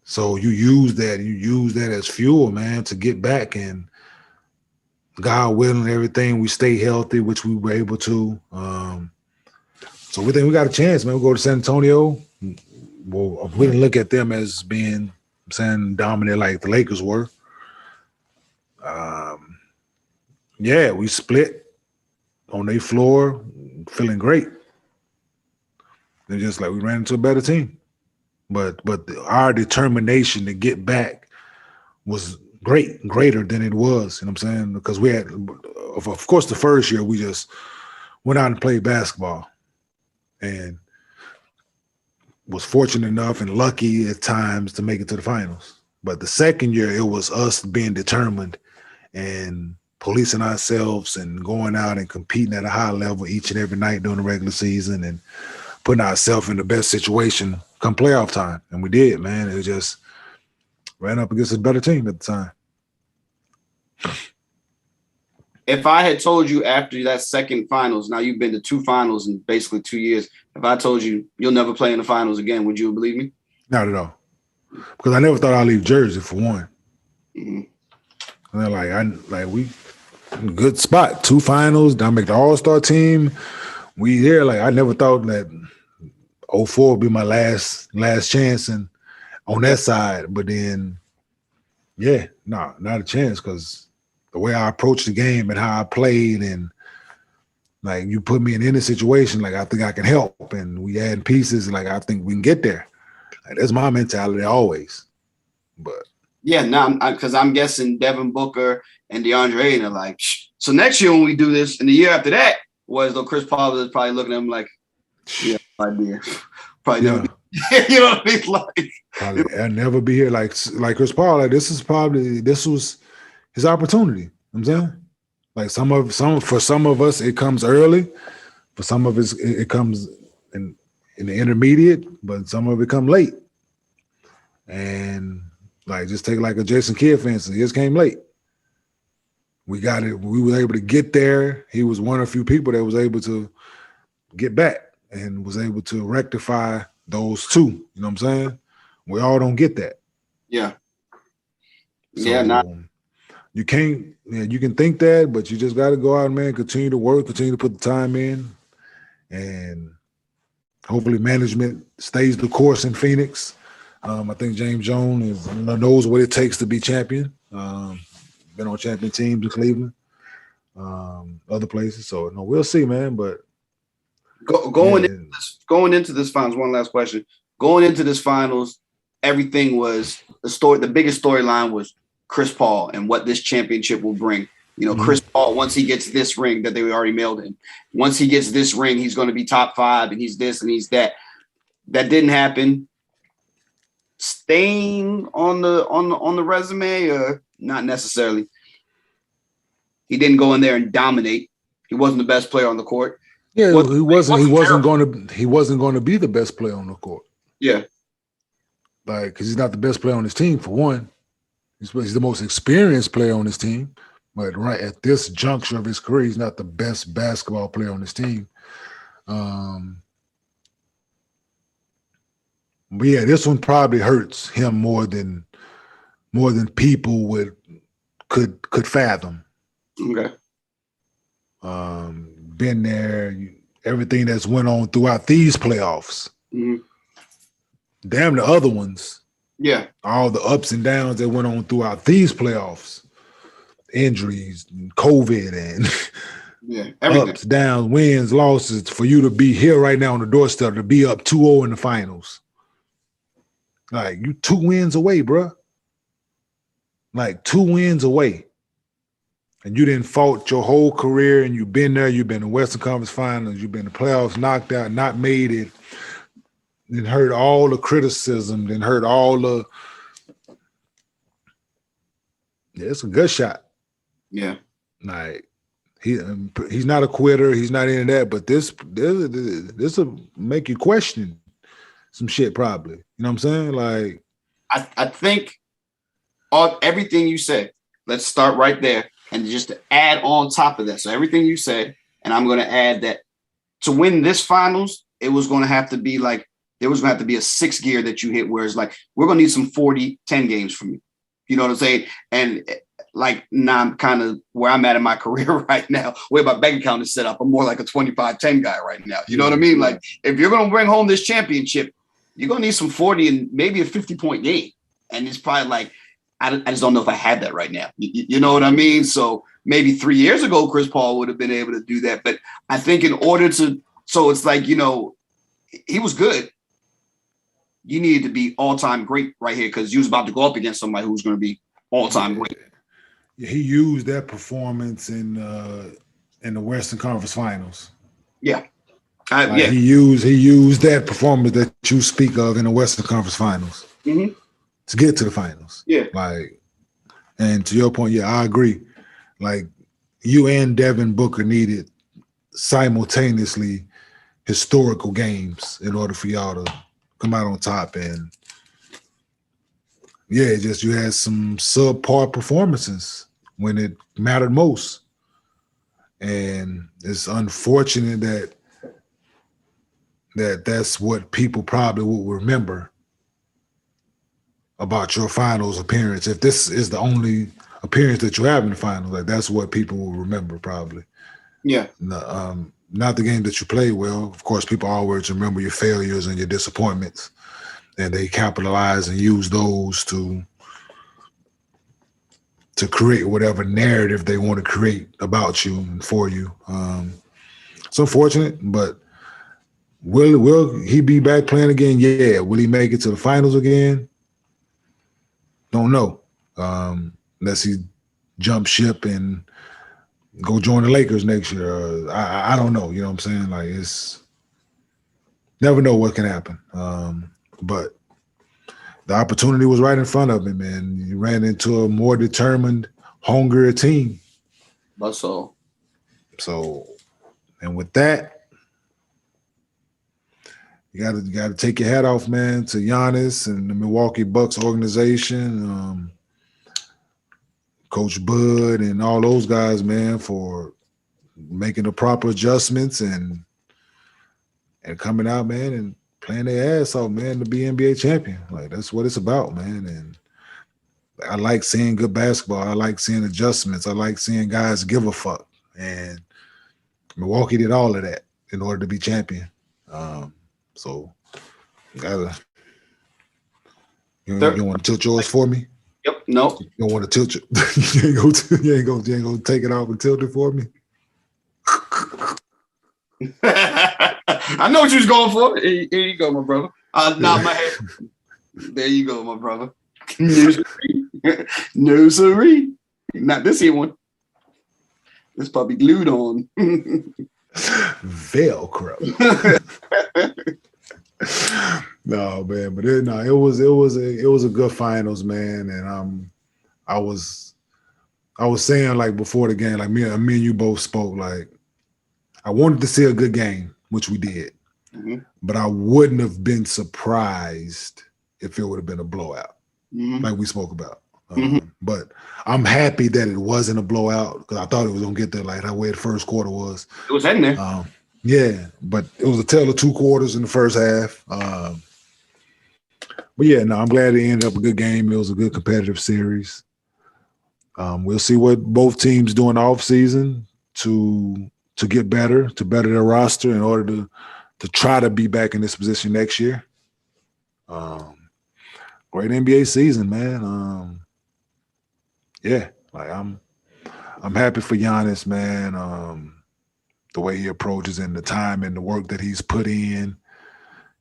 So you use that as fuel, man, to get back, and God willing, everything, we stay healthy, which we were able to. So we think we got a chance, man. We go to San Antonio. Well, we didn't look at them as being dominant like the Lakers were. We split on their floor, feeling great. They're just like we ran into a better team. But our determination to get back was greater than it was, you know what I'm saying? Because we had, of course, the first year we just went out and played basketball and was fortunate enough and lucky at times to make it to the finals. But the second year, it was us being determined and policing ourselves and going out and competing at a high level each and every night during the regular season and putting ourselves in the best situation come playoff time. And we did, man. It just ran up against a better team at the time. If I had told you after that second finals, now you've been to 2 finals in basically 2 years. If I told you you'll never play in the finals again, would you believe me? Not at all. Because I never thought I'd leave Jersey for one. Mm-hmm. And then we good spot, 2 finals, I make the All-Star team. We here, like I never thought that 04 would be my last chance and on that side. But then, not a chance, because the way I approached the game and how I played, and like you put me in any situation, like I think I can help, and we add pieces, like I think we can get there. Like, that's my mentality always. But because I'm guessing Devin Booker and DeAndre Ayton are like, so next year when we do this, and the year after that, was though Chris Paul is probably looking at him like, yeah, idea, probably never. You know what I mean? Like, probably I'll never be here. Like Chris Paul. Like this was his opportunity. You know what I'm saying, like for some of us it comes early, for some of us it comes in the intermediate, but some of it come late. And like just take like a Jason Kidd, for instance, he just came late. We got it. We were able to get there. He was one of a few people that was able to get back and was able to rectify those 2. You know what I'm saying? We all don't get that. Yeah. So, you can't. You can think that, but you just got to go out, man. Continue to work. Continue to put the time in, and hopefully management stays the course in Phoenix. I think James Jones knows what it takes to be champion. Been on champion teams in Cleveland, other places. So no, we'll see, man. But going into this finals, one last question. Going into this finals, everything was the story. The biggest storyline was Chris Paul and what this championship will bring. You know, Chris Paul, once he gets this ring that they already mailed him, once he gets this ring, he's going to be top 5 and he's this and he's that. That didn't happen. Staying on the resume, or not necessarily. He didn't go in there and dominate. He wasn't the best player on the court. Yeah, he wasn't going to be the best player on the court. Yeah, like because he's not the best player on his team for one. He's the most experienced player on his team, but right at this juncture of his career, he's not the best basketball player on his team. But yeah, this one probably hurts him more than people could fathom. Okay. Been there, everything that's went on throughout these playoffs. Mm-hmm. Damn the other ones. Yeah. All the ups and downs that went on throughout these playoffs. Injuries, and COVID, and Yeah, everything. Ups, downs, wins, losses, for you to be here right now on the doorstep, to be up 2-0 in the finals. Like, you 2 wins away, bro. Like, 2 wins away. And you didn't fought your whole career, and you've been there. You've been in Western Conference Finals. You've been in the playoffs, knocked out, not made it. Then heard all the criticism. Then heard all the. Yeah, it's a good shot. Yeah. Like, he's not a quitter. He's not into that. But this will make you question some shit, probably. You know what I'm saying? Like, I think everything you said, let's start right there. And just to add on top of that. So everything you said, and I'm going to add that to win this finals, it was going to have to be like, there was going to have to be a 6 gear that you hit where it's like, we're going to need some 40-10 games from you. You know what I'm saying? And like, now I'm kind of where I'm at in my career right now, where my bank account is set up. I'm more like a 25-10 guy right now. You know what I mean? Like, if you're going to bring home this championship, you're going to need some 40 and maybe a 50-point game. And it's probably like, I just don't know if I have that right now. You know what I mean? So maybe 3 years ago, Chris Paul would have been able to do that. But I think in order to, so it's like, you know, he was good. You needed to be all-time great right here because you was about to go up against somebody who's going to be all-time great. Yeah, he used that performance in the Western Conference Finals. Yeah. Like, he used that performance that you speak of in the Western Conference Finals. Mm-hmm. To get to the finals. Yeah. Like, and to your point, yeah, I agree. Like, you and Devin Booker needed simultaneously historical games in order for y'all to come out on top. And yeah, just you had some subpar performances when it mattered most. And it's unfortunate that's what people probably will remember about your finals appearance. If this is the only appearance that you have in the finals, like, that's what people will remember probably. Yeah. Not the game that you played well. Of course, people always remember your failures and your disappointments, and they capitalize and use those to create whatever narrative they want to create about you and for you. It's unfortunate, but will he be back playing again? Yeah. Will he make it to the finals again? Don't know. Unless he jump ship and go join the Lakers next year. I don't know. You know what I'm saying? Like, it's never know what can happen. But the opportunity was right in front of him, and he ran into a more determined, hungrier team. That's all. So, and with that, you gotta take your hat off, man, to Giannis and the Milwaukee Bucks organization, Coach Bud and all those guys, man, for making the proper adjustments and coming out, man, and playing their ass off, man, to be NBA champion. Like, that's what it's about, man. And I like seeing good basketball. I like seeing adjustments. I like seeing guys give a fuck. And Milwaukee did all of that in order to be champion. So you want to tilt yours for me? Yep. No. You don't want to tilt it. You ain't gonna take it off and tilt it for me. I know what you was going for. Here you go, my brother. Nod my head. There you go, my brother. No siree. Not this here one. This probably glued on. Velcro. No, man, but it was a good finals, man. And I was saying, like, before the game, like, me and you both spoke, like, I wanted to see a good game, which we did. Mm-hmm. But I wouldn't have been surprised if it would have been a blowout, like we spoke about. But I'm happy that it wasn't a blowout, because I thought it was gonna get there, like the way the first quarter was. It was in there. Yeah, but it was a tale of 2 quarters in the first half. But yeah, no, I'm glad it ended up a good game. It was a good competitive series. We'll see what both teams do in the offseason to get better, to better their roster in order to try to be back in this position next year. Great NBA season, man. Yeah, like, I'm happy for Giannis, man. the way he approaches and the time and the work that he's put in.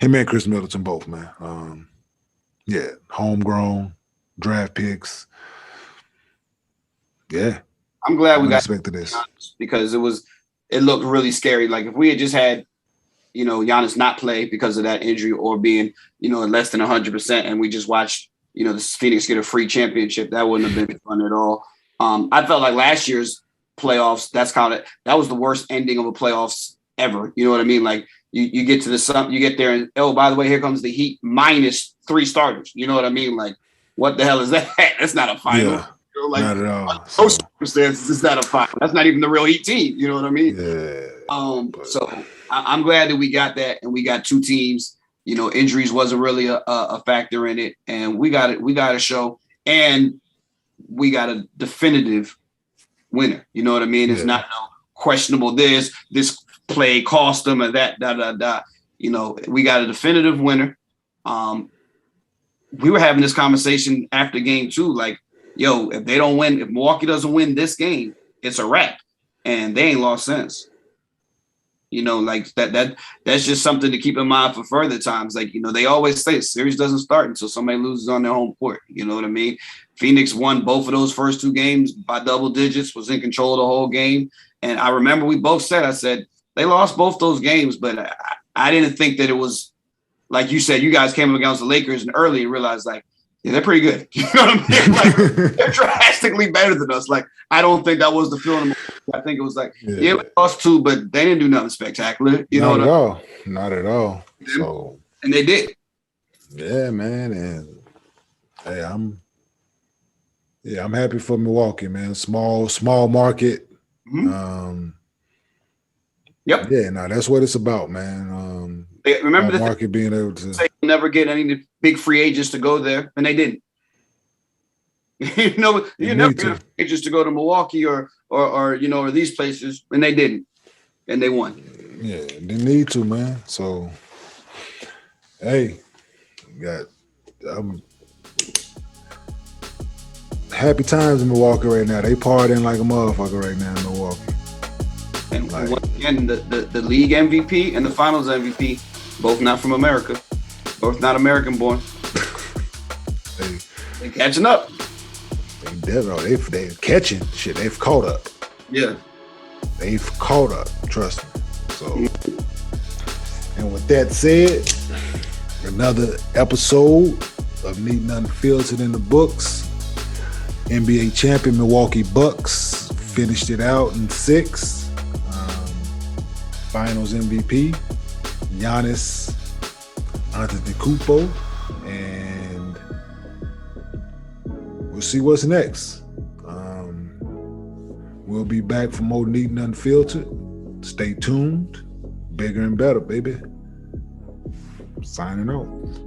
Him and Khris Middleton both, man. Yeah, homegrown, draft picks. Yeah. I'm glad we got expected this because it looked really scary. Like if we had just had, Giannis not play because of that injury or being, less than 100%, and we just watched, the Phoenix get a free championship, that wouldn't have been fun at all. I felt like last year's playoffs, that was the worst ending of a playoffs ever. You know what I mean? Like you get to you get there and, oh, by the way, here comes the Heat minus 3 starters. You know what I mean? Like, what the hell is that? That's not a final. Yeah, not at all. Those circumstances, it's not a final. That's not even the real Heat team. You know what I mean? Yeah. So I'm glad that we got that, and we got 2 teams. Injuries wasn't really a factor in it, and we got it. We got a show, and we got a definitive winner. You know what I mean? It's not no questionable. This play cost them or that. We got a definitive winner. We were having this conversation after game 2, like, yo, if they don't win, if Milwaukee doesn't win this game, it's a wrap, and they ain't lost since. Like that's just something to keep in mind for further times. Like, they always say the series doesn't start until somebody loses on their home court. You know what I mean? Phoenix won both of those first 2 games by double digits, was in control of the whole game. And I remember we both said, I said, they lost both those games, but I didn't think that it was, like you said, you guys came up against the Lakers and early and realized, like, yeah, they're pretty good. You know what I mean? Like, they're drastically better than us. Like, I don't think that was the feeling. I think it was like, we lost 2, but they didn't do nothing spectacular. Not at all. Not at all. So, and they did. Yeah, man. And hey, I'm happy for Milwaukee, man. Small market. Mm-hmm. Yep. Yeah, no, that's what it's about, man. Remember the market being able to say never get any big free agents to go there, and they didn't. You never get agents to go to Milwaukee or these places, and they didn't, and they won. Yeah, they need to, man. So, hey, happy times in Milwaukee right now. They partying like a motherfucker right now in Milwaukee. And once again, the league MVP and the finals MVP, both not from America, both not American born. They're catching up. They're catching shit. They've caught up. Yeah. They've caught up. Trust me. So, and with that said, another episode of Neat and Unfiltered in the books. NBA Champion Milwaukee Bucks finished it out in 6. Finals MVP, Giannis Antetokounmpo, and we'll see what's next. We'll be back for more Neat and Unfiltered. Stay tuned. Bigger and better, baby. Signing off.